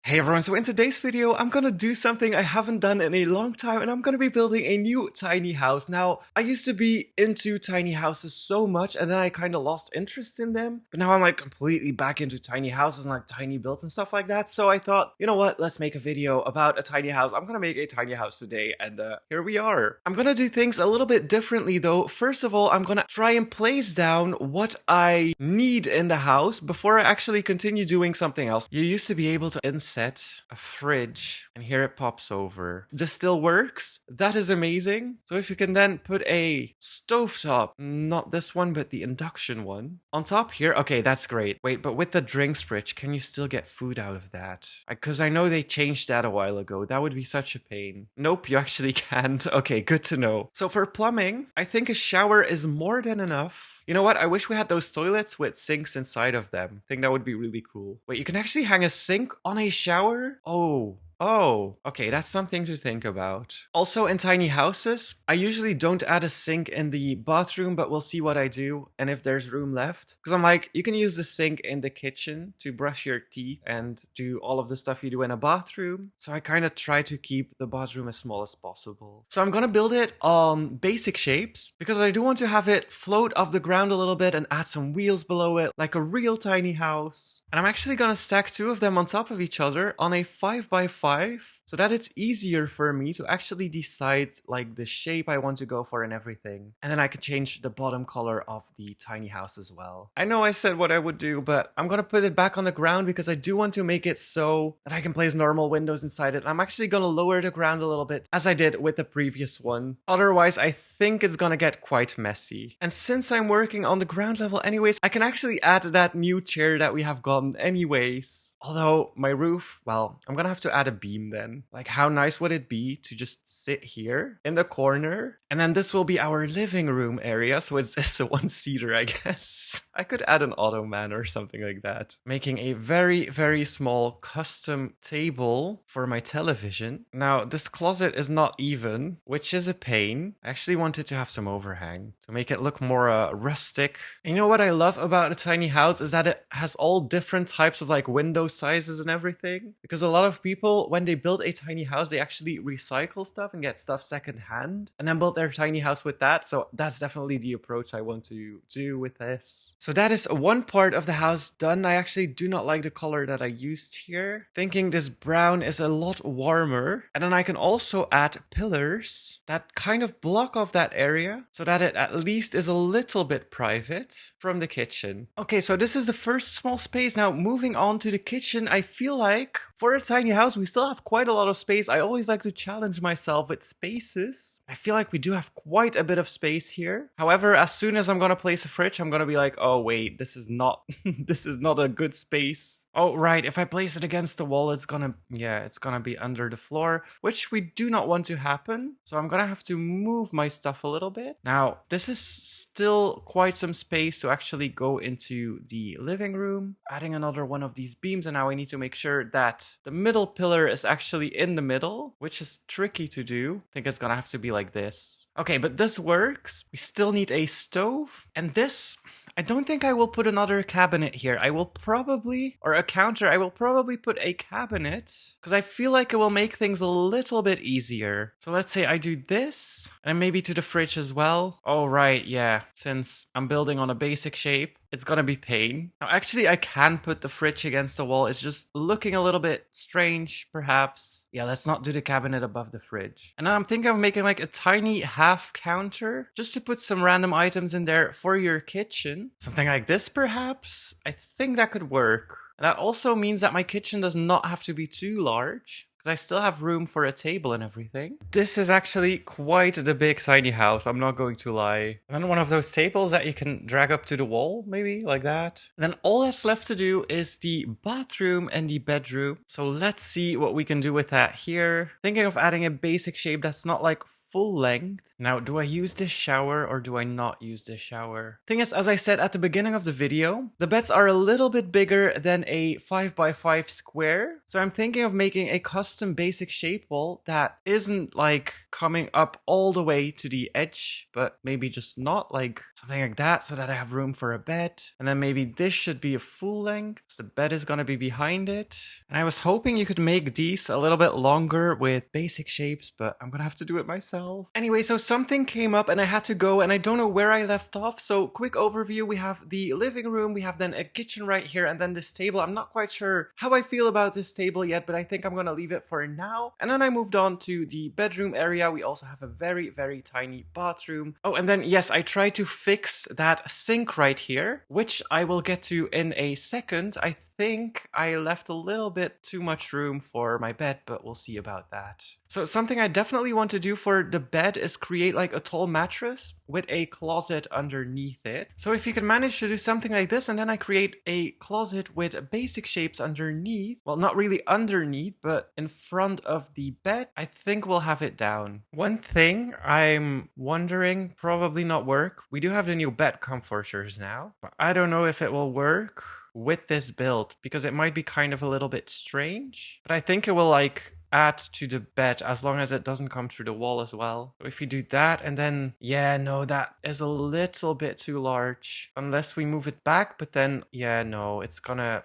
Hey everyone, so in today's video, I'm gonna do something I haven't done in a long time, and I'm gonna be building a new tiny house. Now, I used to be into tiny houses so much, and then I kind of lost interest in them, but now I'm like completely back into tiny houses and like tiny builds and stuff like that. So I thought, you know what, let's make a video about a tiny house. I'm gonna make a tiny house today, and here we are. I'm gonna do things a little bit differently though. First of all, I'm gonna try and place down what I need in the house before I actually continue doing something else. You used to be able to inset a fridge, and here it pops over. This still works. That is amazing. So if you can then put a stovetop, not this one, but the induction one, on top here. Okay, that's great. Wait, but with the drinks fridge, can you still get food out of that? Because I know they changed that a while ago. That would be such a pain. Nope, you actually can't. Okay, good to know. So for plumbing, I think a shower is more than enough. You know what? I wish we had those toilets with sinks inside of them. I think that would be really cool. Wait, you can actually hang a sink on a shower? Oh, okay, that's something to think about. Also, in tiny houses, I usually don't add a sink in the bathroom, but we'll see what I do and if there's room left. Because I'm like, you can use the sink in the kitchen to brush your teeth and do all of the stuff you do in a bathroom. So I kind of try to keep the bathroom as small as possible. So I'm gonna build it on basic shapes because I do want to have it float off the ground a little bit and add some wheels below it, like a real tiny house. And I'm actually gonna stack two of them on top of each other on a 5x5, so that it's easier for me to actually decide like the shape I want to go for and everything. And then I can change the bottom color of the tiny house as well. I know I said what I would do, but I'm gonna put it back on the ground because I do want to make it so that I can place normal windows inside it. I'm actually gonna lower the ground a little bit as I did with the previous one. Otherwise, I think it's gonna get quite messy. And since I'm working on the ground level anyways, I can actually add that new chair that we have gotten anyways. Although my roof, well, I'm gonna have to add a beam then. Like, how nice would it be to just sit here in the corner? And then this will be our living room area, so it's just a one-seater, I guess. I could add an ottoman or something like that. Making a very, very small custom table for my television. Now, this closet is not even, which is a pain. I actually wanted to have some overhang to make it look more rustic. And you know what I love about a tiny house is that it has all different types of like window sizes and everything. Because a lot of people, when they build a tiny house, they actually recycle stuff and get stuff secondhand and then build their tiny house with that. So that's definitely the approach I want to do with this. So that is one part of the house done. I actually do not like the color that I used here. Thinking this brown is a lot warmer. And then I can also add pillars that kind of block off that area so that it at least is a little bit private from the kitchen. Okay, so this is the first small space. Now moving on to the kitchen, I feel like for a tiny house, we still have quite a lot of space. I always like to challenge myself with spaces. I feel like we do have quite a bit of space here. However, as soon as I'm gonna place a fridge, I'm gonna be like, oh wait, this is not this is not a good space. Oh right, if I place it against the wall, it's gonna be under the floor, which we do not want to happen. So I'm gonna have to move my stuff a little bit. Now, this is still quite some space to actually go into the living room. Adding another one of these beams, and now I need to make sure that the middle pillar is actually in the middle, which is tricky to do. I think it's gonna have to be like this. Okay, but this works. We still need a stove. And this, I don't think I will put another cabinet here. I will probably put a cabinet because I feel like it will make things a little bit easier. So let's say I do this and maybe to the fridge as well. Oh, right, yeah. Since I'm building on a basic shape, it's gonna be pain. Now, actually, I can put the fridge against the wall. It's just looking a little bit strange, perhaps. Yeah, let's not do the cabinet above the fridge. And then I'm thinking of making like a tiny half counter just to put some random items in there for your kitchen. Something like this, perhaps? I think that could work. And that also means that my kitchen does not have to be too large, because I still have room for a table and everything. This is actually quite the big tiny house, I'm not going to lie. And then one of those tables that you can drag up to the wall, maybe, like that. And then all that's left to do is the bathroom and the bedroom. So let's see what we can do with that here. Thinking of adding a basic shape that's not like full length. Now, do I use this shower or do I not use this shower? Thing is, as I said at the beginning of the video, the beds are a little bit bigger than a 5x5 square. So I'm thinking of making a custom custom basic shape wall that isn't like coming up all the way to the edge, but maybe just not, like something like that, so that I have room for a bed. And then maybe this should be a full length, so the bed is gonna be behind it. And I was hoping you could make these a little bit longer with basic shapes, but I'm gonna have to do it myself. Anyway, so something came up and I had to go, and I don't know where I left off. So quick overview, we have the living room, we have then a kitchen right here, and then this table. I'm not quite sure how I feel about this table yet, but I think I'm gonna leave it for now. And then I moved on to the bedroom area. We also have a very, very tiny bathroom. Oh, and then yes, I tried to fix that sink right here, which I will get to in a second. I think I left a little bit too much room for my bed, but we'll see about that. So something I definitely want to do for the bed is create like a tall mattress with a closet underneath it. So if you can manage to do something like this, and then I create a closet with basic shapes underneath, well, not really underneath, but in front of the bed, I think we'll have it down. One thing I'm wondering, probably not work. We do have the new bed comforters now, but I don't know if it will work with this build, because it might be kind of a little bit strange, but I think it will like add to the bed as long as it doesn't come through the wall as well. So if you do that, and then yeah, no, that is a little bit too large unless we move it back, but then yeah, no, it's gonna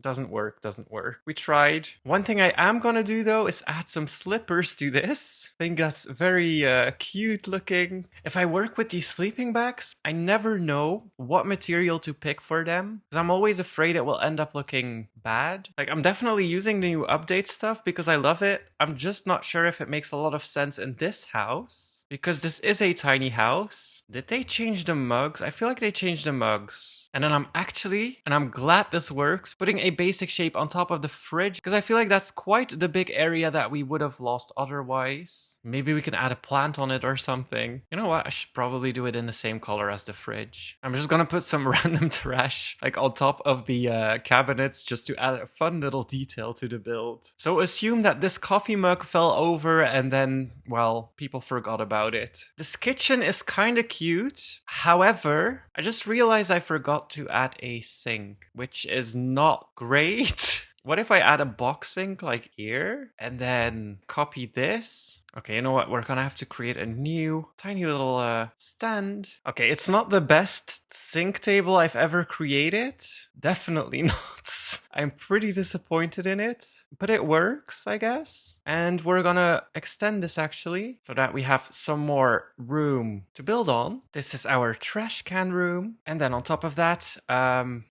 doesn't work. We tried. One thing I am gonna do though is add some slippers to this. I think that's very cute looking. If I work with these sleeping bags, I never know what material to pick for them, because I'm always afraid it will end up looking bad. Like, I'm definitely using the new update stuff because I love it. I'm just not sure if it makes a lot of sense in this house, because this is a tiny house. Did they change the mugs? I feel like they changed the mugs. And then I'm glad this works, putting a basic shape on top of the fridge, because I feel like that's quite the big area that we would have lost otherwise. Maybe we can add a plant on it or something. You know what? I should probably do it in the same color as the fridge. I'm just gonna put some random trash like on top of the cabinets just to add a fun little detail to the build. So assume that this coffee mug fell over and then, well, people forgot about it. This kitchen is kind of cute. However, I just realized I forgot to add a sink, which is not great. What if I add a box sink like here and then copy this? Okay, you know what? We're gonna have to create a new tiny little stand. Okay, it's not the best sink table I've ever created. Definitely not. I'm pretty disappointed in it, but it works, I guess. And we're gonna extend this actually so that we have some more room to build on. This is our trash can room. And then on top of that,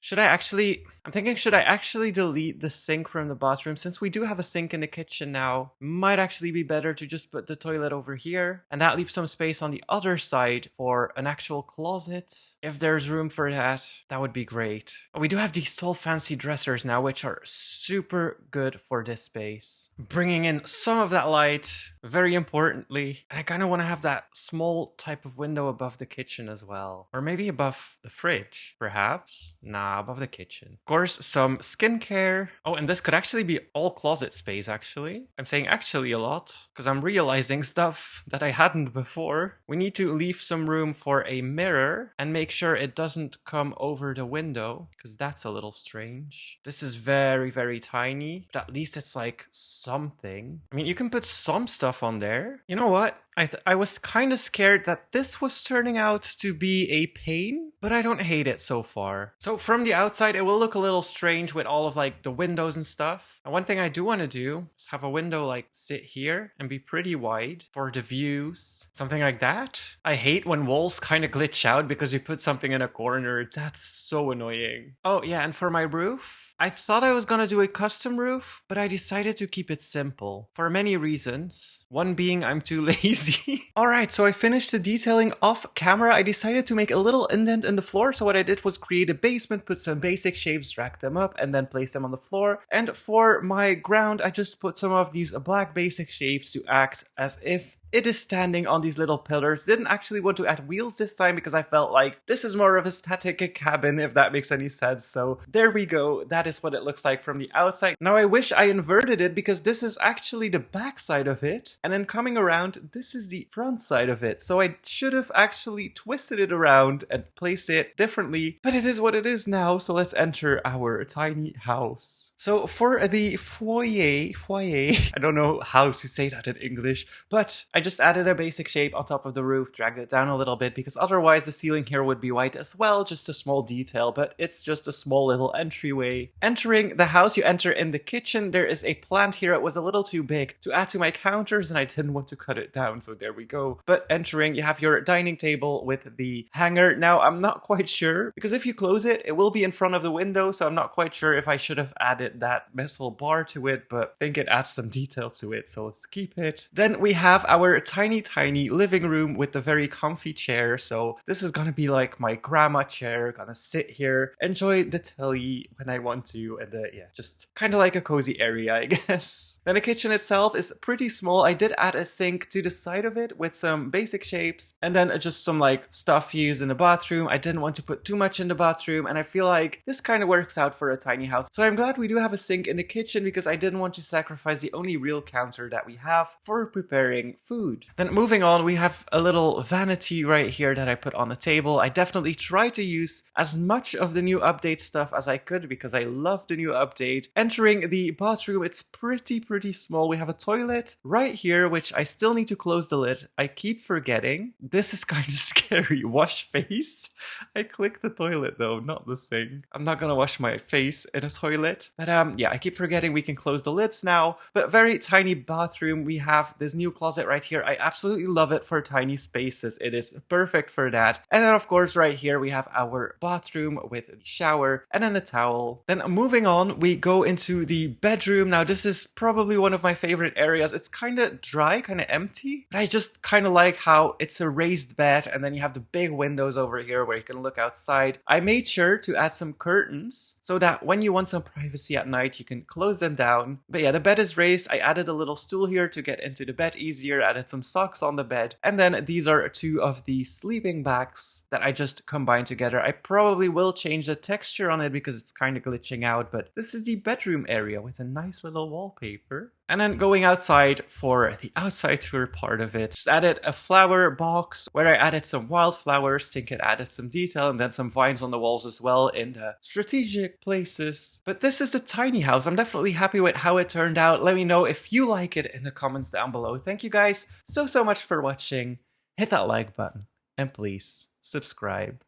should I actually delete the sink from the bathroom? Since we do have a sink in the kitchen now, might actually be better to just put the toilet over here, and that leaves some space on the other side for an actual closet. If there's room for that, that would be great. We do have these tall fancy dressers now, which are super good for this space, bringing in some of that light, very importantly. And I kind of want to have that small type of window above the kitchen as well, or maybe above the fridge, perhaps. Nah, above the kitchen. Of course, some skincare. Oh, and this could actually be all closet space, actually. I'm saying actually a lot because I'm realizing stuff that I hadn't before. We need to leave some room for a mirror and make sure it doesn't come over the window, because that's a little strange. This is very, very tiny, but at least it's like something. I mean, you can put some stuff on there. You know what? I was kind of scared that this was turning out to be a pain, but I don't hate it so far. So from the outside, it will look a little strange with all of like the windows and stuff. And one thing I do want to do is have a window like sit here and be pretty wide for the views. Something like that. I hate when walls kind of glitch out because you put something in a corner. That's so annoying. Oh yeah, and for my roof, I thought I was gonna do a custom roof, but I decided to keep it simple for many reasons. One being I'm too lazy. Alright, so I finished the detailing off camera. I decided to make a little indent in the floor. So what I did was create a basement, put some basic shapes, drag them up, and then place them on the floor. And for my ground, I just put some of these black basic shapes to act as if It is standing on these little pillars. Didn't actually want to add wheels this time because I felt like this is more of a static cabin, if that makes any sense. So there we go. That is what it looks like from the outside. Now I wish I inverted it because this is actually the back side of it. And then coming around, this is the front side of it. So I should have actually twisted it around and placed it differently, but it is what it is now. So let's enter our tiny house. So for the foyer, I don't know how to say that in English, but I just added a basic shape on top of the roof, dragged it down a little bit because otherwise the ceiling here would be white as well, just a small detail, but it's just a small little entryway. Entering the house, you enter in the kitchen. There is a plant here. It was a little too big to add to my counters and I didn't want to cut it down, so there we go. But entering, you have your dining table with the hanger. Now I'm not quite sure because if you close it, it will be in front of the window, so I'm not quite sure if I should have added that metal bar to it, but I think it adds some detail to it, so let's keep it. Then we have our tiny living room with the very comfy chair. So this is gonna be like my grandma chair, gonna sit here, enjoy the telly when I want to, and yeah, just kind of like a cozy area, I guess. Then the kitchen itself is pretty small. I did add a sink to the side of it with some basic shapes, and then just some like stuff used in the bathroom. I didn't want to put too much in the bathroom, and I feel like this kind of works out for a tiny house. So I'm glad we do have a sink in the kitchen because I didn't want to sacrifice the only real counter that we have for preparing food. Then moving on, we have a little vanity right here that I put on the table. I definitely tried to use as much of the new update stuff as I could because I love the new update. Entering the bathroom, it's pretty small. We have a toilet right here, which I still need to close the lid. I keep forgetting. This is kind of scary. Wash face. I clicked the toilet though, not the sink. I'm not gonna wash my face in a toilet. But yeah, I keep forgetting we can close the lids now. But very tiny bathroom. We have this new closet right here. I absolutely love it for tiny spaces. It is perfect for that. And then of course right here we have our bathroom with a shower and then a towel. Then moving on, we go into the bedroom. Now this is probably one of my favorite areas. It's kind of dry, kind of empty, but I just kind of like how it's a raised bed and then you have the big windows over here where you can look outside. I made sure to add some curtains so that when you want some privacy at night, you can close them down. But yeah, the bed is raised. I added a little stool here to get into the bed easier, added some socks on the bed. And then these are two of the sleeping bags that I just combined together. I probably will change the texture on it because it's kind of glitching out, but this is the bedroom area with a nice little wallpaper. And then going outside for the outside tour part of it, just added a flower box where I added some wildflowers, think it added some detail, and then some vines on the walls as well in the strategic places. But this is the tiny house. I'm definitely happy with how it turned out. Let me know if you like it in the comments down below. Thank you guys so much for watching. Hit that like button and please subscribe.